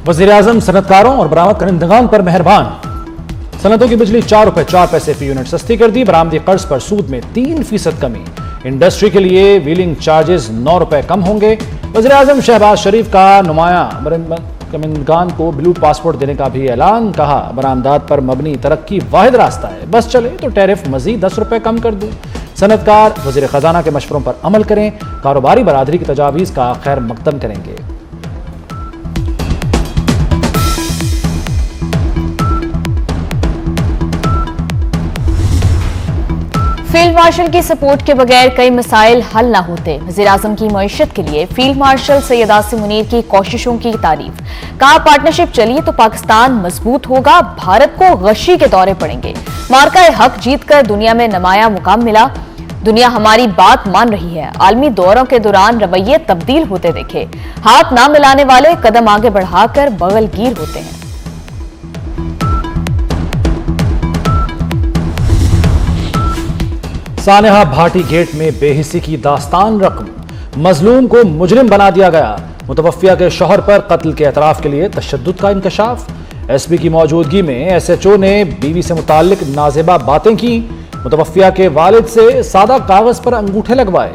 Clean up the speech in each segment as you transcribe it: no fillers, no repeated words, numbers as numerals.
वज़ीर-ए-आज़म सनतकारों और बरामद करंदगान पर मेहरबान। सनतों की बिजली 4 रुपए 4 पैसे फी यूनिट सस्ती कर दी। बरामदी कर्ज पर सूद में 3% कमी। इंडस्ट्री के लिए व्हीलिंग चार्जेस 9 रुपए कम होंगे। वज़ीर-ए-आज़म शहबाज शरीफ का नुमाया करंदगान को ब्लू पासपोर्ट देने का भी ऐलान। कहा, बरामदात पर मबनी तरक्की वाहिद रास्ता है, बस चले तो टैरिफ मजीद 10 रुपए कम कर दें। सनतकार वज़ीर खजाना के मशवरों पर अमल करें। कारोबारी बरादरी की तजावीज़ का खैर मकदम करेंगे। फील्ड मार्शल की सपोर्ट के बगैर कई मसाइल हल न होते। वज़ीर-ए-आज़म की मईशत के लिए फील्ड मार्शल सैयद आसिम मुनीर की कोशिशों की तारीफ। कहा, पार्टनरशिप चली तो पाकिस्तान मजबूत होगा, भारत को गशी के दौरे पड़ेंगे। मार्का हक जीतकर दुनिया में नमाया मुकाम मिला। दुनिया हमारी बात मान रही है। आलमी दौरों के दौरान रवैये तब्दील होते देखे। हाथ ना मिलाने वाले कदम आगे बढ़ाकर बगलगीर होते हैं। सानेहा भाटी गेट में बेहिसी की दास्तान रकम। मजलूम को मुजरिम बना दिया गया। मुतवफ़िया के शौहर पर कत्ल के एतराफ़ के लिए तशद्दुद का इंकशाफ। एसपी की मौजूदगी में एसएचओ ने बीवी से मुताल्लिक नाज़ेबा बातें की। मुतवफ़िया के वालिद से सादा कागज पर अंगूठे लगवाए।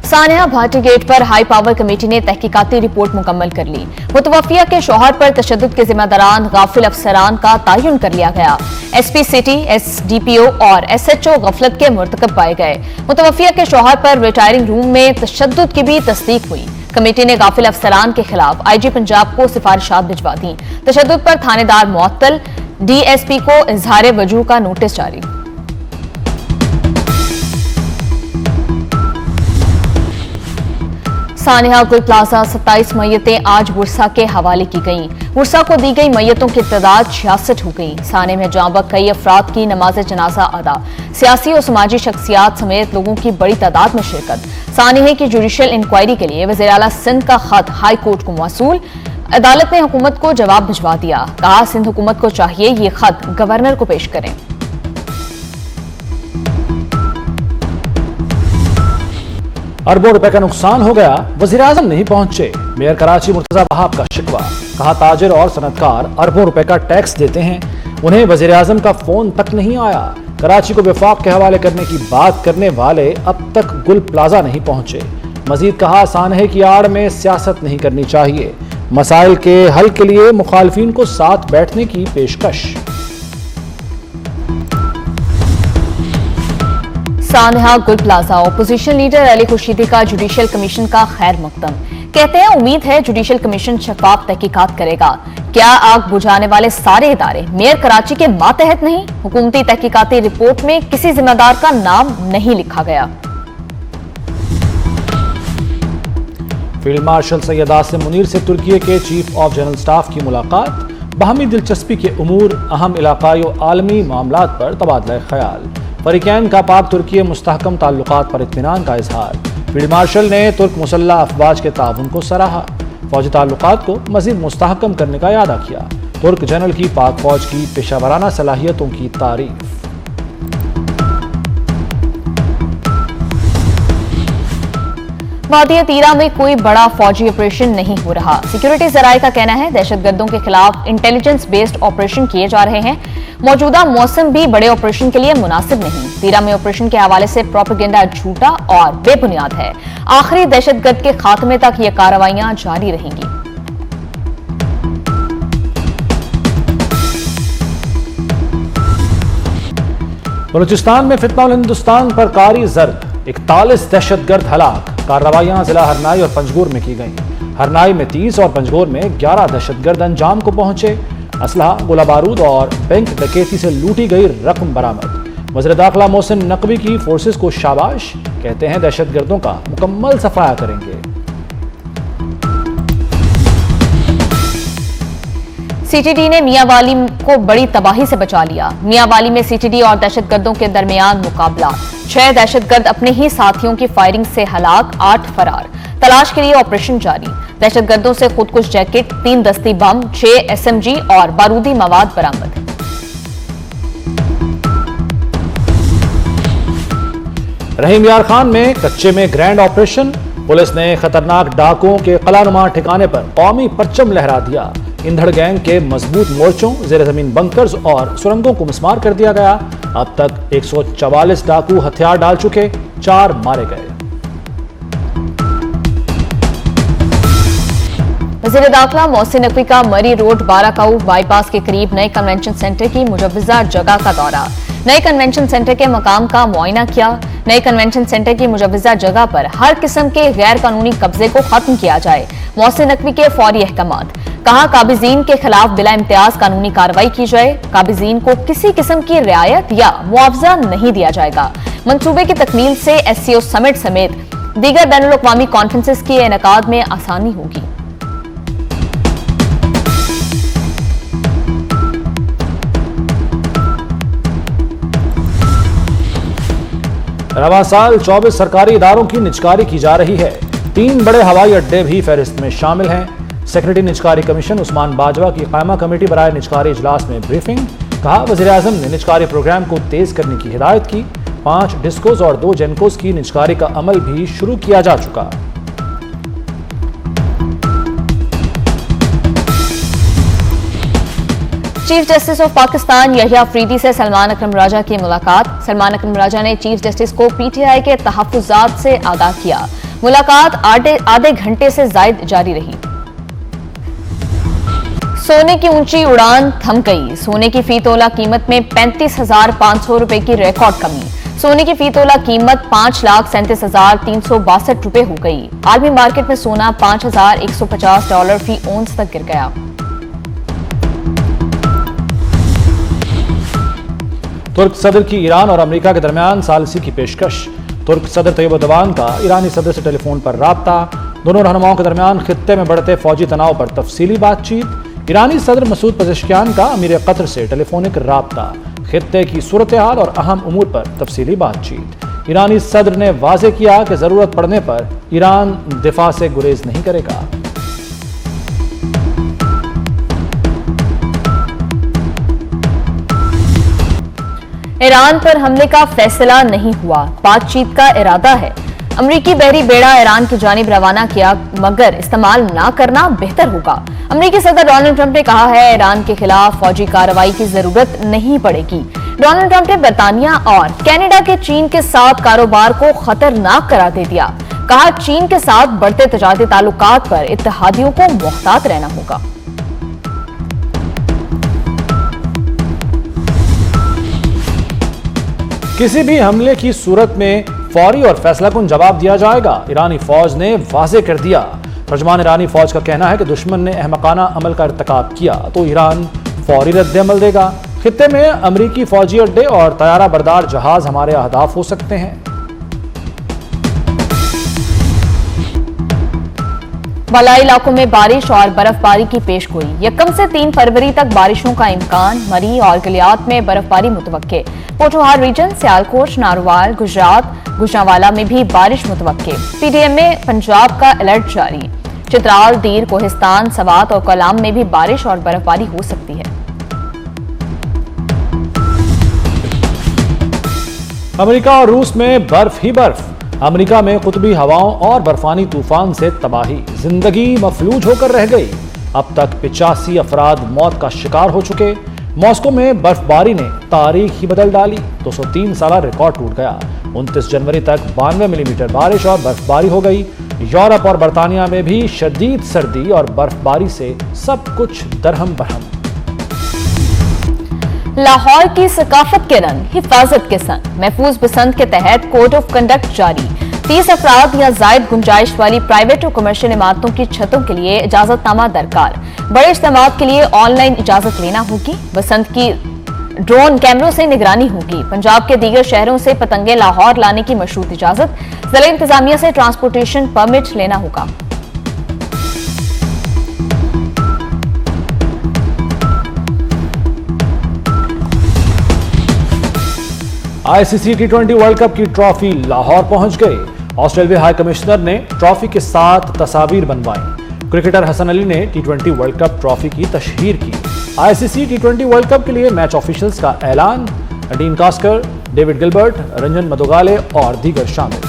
सानेहा भाटी गेट पर हाई पावर कमेटी ने तहकीकाती रिपोर्ट मुकम्मल कर ली। मुतवफ़िया के शौहर पर तशद्दुद के जिम्मेदारान गाफिल अफसरान का तयन कर लिया गया। एसपी सिटी, एसडीपीओ और एसएचओ गफलत के मुर्तकब पाए गए। मुतवफ़िया के शौहर पर रिटायरिंग रूम में तशद्दुद की भी तस्दीक हुई। कमेटी ने गाफिल अफसरान के खिलाफ आईजी पंजाब को सिफारिशात भिजवा दी। तशद्दुद पर थानेदार मुअत्तल, डीएसपी को इजहार वजूह का नोटिस जारी। सानेहा गुल प्लाजा 27 मैयतें आज बुरसा के हवाले की गईं। बुरसा को दी गई मैयतों की तादाद 66 हो गई। साने में जांबक कई अफराद की नमाज जनाजा अदा। सियासी और समाजी शख्सियात समेत लोगों की बड़ी तादाद में शिरकत। सानेहा की जुडिशल इंक्वायरी के लिए वज़ीर आला सिंध का खत हाई कोर्ट को मौसूल। अदालत ने हुकूमत को जवाब भिजवा दिया। कहा, सिंध हुकूमत को चाहिए ये खत गवर्नर को पेश करें। अरबों रुपए का नुकसान हो गया, वज़ीर-ए-आज़म नहीं पहुंचे। मेयर कराची मुर्तजा वहाब का शिकवा। कहा, ताजिर और सनतकार अरबों रुपए का टैक्स देते हैं, उन्हें वज़ीर-ए-आज़म का फोन तक नहीं आया। कराची को विफाक के हवाले करने की बात करने वाले अब तक गुल प्लाजा नहीं पहुंचे। मजीद कहा, सानहे की आड़ में सियासत नहीं करनी चाहिए। मसाइल के हल के लिए मुखालफिन को साथ बैठने की पेशकश। सानेहा गुल plaza opposition leader Ali Khurshidi का जुडिशल कमीशन का खैर मकदम। कहते हैं, उम्मीद है जुडिशल कमीशन शफाफ तहकीकात करेगा। क्या आग बुझाने वाले सारे इदारे मेयर कराची के मातहत नहीं? हुकूमती तहकीकाती रिपोर्ट में किसी जिम्मेदार का नाम नहीं लिखा गया। फील्ड मार्शल सैयद आसिम मुनीर से तुर्की के चीफ ऑफ जनरल स्टाफ की मुलाकात। बाहमी दिलचस्पी के उमूर, अहम इलाकाई और आलमी मामलात पर तबादला ख्याल। फरीकैन का पाक तुर्की मुस्तहकम ताल्लुकात पर इत्मीनान का इजहार। फील्ड मार्शल ने तुर्क मुसल्लह अफवाज के ताउन को सराहा। फौजी ताल्लुकात को मजीद मुस्तहकम करने का यादा किया। तुर्क जनरल की पाक फौज की पेशावराना सलाहियतों की तारीफ। वादिया तीरा में कोई बड़ा फौजी ऑपरेशन नहीं हो रहा। सिक्योरिटी जराये का कहना है, दहशतगर्दों के खिलाफ इंटेलिजेंस बेस्ड ऑपरेशन किए जा रहे हैं। मौजूदा मौसम भी बड़े ऑपरेशन के लिए मुनासिब नहीं। तीरा में ऑपरेशन के हवाले से प्रोपेगेंडा झूठा और बेबुनियाद है। आखिरी दहशतगर्द के खात्मे तक ये कार्रवाइयां जारी रहेंगी। बलूचिस्तान में फितना हिंदुस्तान पर कारी जर्द। 41 दहशतगर्द हलाक। कार्रवाइयां जिला हरनाई और पंजगोर में की गईं। हरनाई में 30 और पंजगोर में 11 दहशतगर्द अंजाम को पहुंचे। असलहा, गोला बारूद और बैंक डकैती से लूटी गई रकम बरामद। वज़ीर दाखिला मोहसिन नकवी की फोर्सेस को शाबाश। कहते हैं, दहशतगर्दों का मुकम्मल सफाया करेंगे। सीटीडी ने मियांवाली को बड़ी तबाही से बचा लिया। मियांवाली में सीटीडी और दहशतगर्दों के दरमियान मुकाबला। 6 दहशतगर्द अपने ही साथियों की फायरिंग से हलाक, 8 फरार। तलाश के लिए ऑपरेशन जारी। दहशतगर्दों से खुदकुश जैकेट, 3 दस्ती बम, 6 एसएमजी और बारूदी मवाद बरामद। रहीम यार खान में कच्चे में ग्रैंड ऑपरेशन। पुलिस ने खतरनाक डाकुओं के कलानुमा ठिकाने पर कौमी परचम लहरा दिया। इंधड़ गैंग के मजबूत मोर्चों, जेर जमीन बंकर्स और सुरंगों को मिसमार कर दिया गया। अब तक 144 डाकू हथियार डाल चुके, 4 मारे गए। वज़ीर दाखिला मोहसिन नकवी का मरी रोड बाराकाऊ बाईपास के करीब नए कन्वेंशन सेंटर की मुजव्वज़ा जगह का दौरा। नए कन्वेंशन सेंटर के मकाम का मुआयना किया। नए कन्वेंशन सेंटर की मुजव्वज़ा जगह पर हर किस्म के गैर कानूनी कब्जे को खत्म किया जाए, मोहसिन नकवी के फौरी अहकामात। कहा, काबिजीन के खिलाफ बिला इम्तियाज कानूनी कार्रवाई की जाए। काबिजीन को किसी किस्म की रियायत या मुआवजा नहीं दिया जाएगा। मंसूबे की तकमील से SCO समिट समेत दीगर बैनुल अक़वामी कॉन्फ्रेंसेस के इनेकाद में आसानी होगी। रवां साल 24 सरकारी इदारों की निजकारी की जा रही है। 3 बड़े हवाई अड्डे भी फहरिस्त में शामिल हैं। सेक्रेटरी निजकारी कमीशन उस्मान बाजवा की कायमा कमेटी बराए निजकारी इजलास में ब्रीफिंग। कहा, वज़ीर आज़म ने निजकारी प्रोग्राम को तेज करने की हिदायत की। 5 डिस्कोज और 2 जेनकोज की निजकारी का अमल भी शुरू किया जा चुका। Chief justice of Pakistan Yahya Afridi से सलमान अकरम राजा की मुलाकात। सलमान अकरम राजा ने चीफ जस्टिस को PTI के तहफ़्फ़ुज़ात से आगाह किया। मुलाकात आधे घंटे से ज़ायद जारी रही। सोने की ऊंची उड़ान थम गई। सोने की फी तोला कीमत में 35,500 रुपए की रिकॉर्ड कमी। सोने की फी तोला कीमत 5,37,362 रुपए हो गई। आलमी मार्केट में सोना $5,150 फी औंस तक गिर गया। तुर्क सदर की ईरान और अमेरिका के दरमियान सालिसी की पेशकश। तुर्क सदर तैयब एर्दोगान का ईरानी सदर से टेलीफोन पर राब्ता। दोनों रहनुमाओं के दरमियान खित्ते में बढ़ते फौजी तनाव पर तफसीली बातचीत। ईरानी सदर मसूद पज़ेश्कियान का अमीर कतर से टेलीफोनिक राब्ता। खित्ते की सूरत हाल और अहम उमूर पर तफसीली बातचीत। ईरानी सदर ने वाज़े किया कि जरूरत पड़ने पर ईरान दिफा से गुरेज नहीं करेगा। ईरान पर हमले का फैसला नहीं हुआ, बातचीत का इरादा है। अमरीकी बहरी बेड़ा ईरान की जानिब रवाना किया, मगर इस्तेमाल ना करना बेहतर होगा। अमरीकी सदर डोनाल्ड ट्रंप ने कहा है, ईरान के खिलाफ फौजी कार्रवाई की जरूरत नहीं पड़ेगी। डोनाल्ड ट्रंप ने बरतानिया और कनाडा के चीन के साथ कारोबार को खतरनाक करार दे दिया। कहा, चीन के साथ बढ़ते तजारती ताल्लुकात पर इत्तेहादियों को मुहतात रहना होगा। किसी भी हमले की सूरत में फौरी और फैसलाकुन जवाब दिया जाएगा, ईरानी फौज ने वाज़े कर दिया। तर्जुमान ईरानी फौज का कहना है कि दुश्मन ने अहमकाना अमल का इर्तिकाब किया तो ईरान फौरी रद्द-ए-अमल देगा। खित्ते में अमरीकी फौजी अड्डे और तैयारा बरदार जहाज हमारे अहदाफ हो सकते हैं। बालाई इलाकों में बारिश और बर्फबारी की पेशगोई। 1 से 3 फरवरी तक बारिशों का इम्कान। मरी और गलियात में बर्फबारी मुतवक्के। पोठोहार रीजन, सियालकोट, नारोवाल, गुजरात, गुजरांवाला में भी बारिश मुतवक्के। PDM में पंजाब का अलर्ट जारी। चित्राल, दीर, कोहिस्तान, सवात और कोलाम में भी बारिश और बर्फबारी हो सकती है। अमेरिका और रूस में बर्फ ही बर्फ। अमेरिका में कुतबी हवाओं और बर्फानी तूफान से तबाही, जिंदगी मफलूज होकर रह गई। अब तक 85 अफराद मौत का शिकार हो चुके। मॉस्को में बर्फबारी ने तारीख ही बदल डाली। 203 साला रिकॉर्ड टूट गया। 29 जनवरी तक 92 मिलीमीटर बारिश और बर्फबारी हो गई। यूरोप और बरतानिया में भी शदीद सर्दी और बर्फबारी से सब कुछ दरहम बरहम। लाहौर की सकाफत के रंग, हिफाजत के संग। महफूज बसंत के तहत कोड ऑफ कंडक्ट जारी। 30 अफराद या जायद गुंजाइश वाली प्राइवेट और कमर्शियल इमारतों की छतों के लिए इजाजतनामा दरकार। बड़े इज्तिमात के लिए ऑनलाइन इजाजत लेना होगी। बसंत की ड्रोन कैमरों से निगरानी होगी। पंजाब के दीगर शहरों से पतंगे लाहौर लाने की मशरूत इजाजत। जिला इंतजामिया से ट्रांसपोर्टेशन परमिट लेना होगा। ICC T20 वर्ल्ड कप की ट्रॉफी लाहौर पहुंच गई। ऑस्ट्रेलिया हाई कमिश्नर ने ट्रॉफी के साथ तस्वीर बनवाई। क्रिकेटर हसन अली ने T20 वर्ल्ड कप ट्रॉफी की तशहीर की। ICC T20 वर्ल्ड कप के लिए मैच ऑफिशियल्स का ऐलान। Dean Cosker, David Gilbert, Ranjan Madugalle और दीगर शामिल।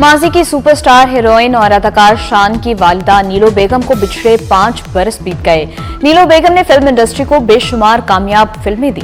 माजी की सुपरस्टार हीरोइन और अदाकार शान की वालिदा नीलो बेगम को पिछले 5 बरस बीत गए। नीलो बेगम ने फिल्म इंडस्ट्री को बेशुमार कामयाब फिल्में दी।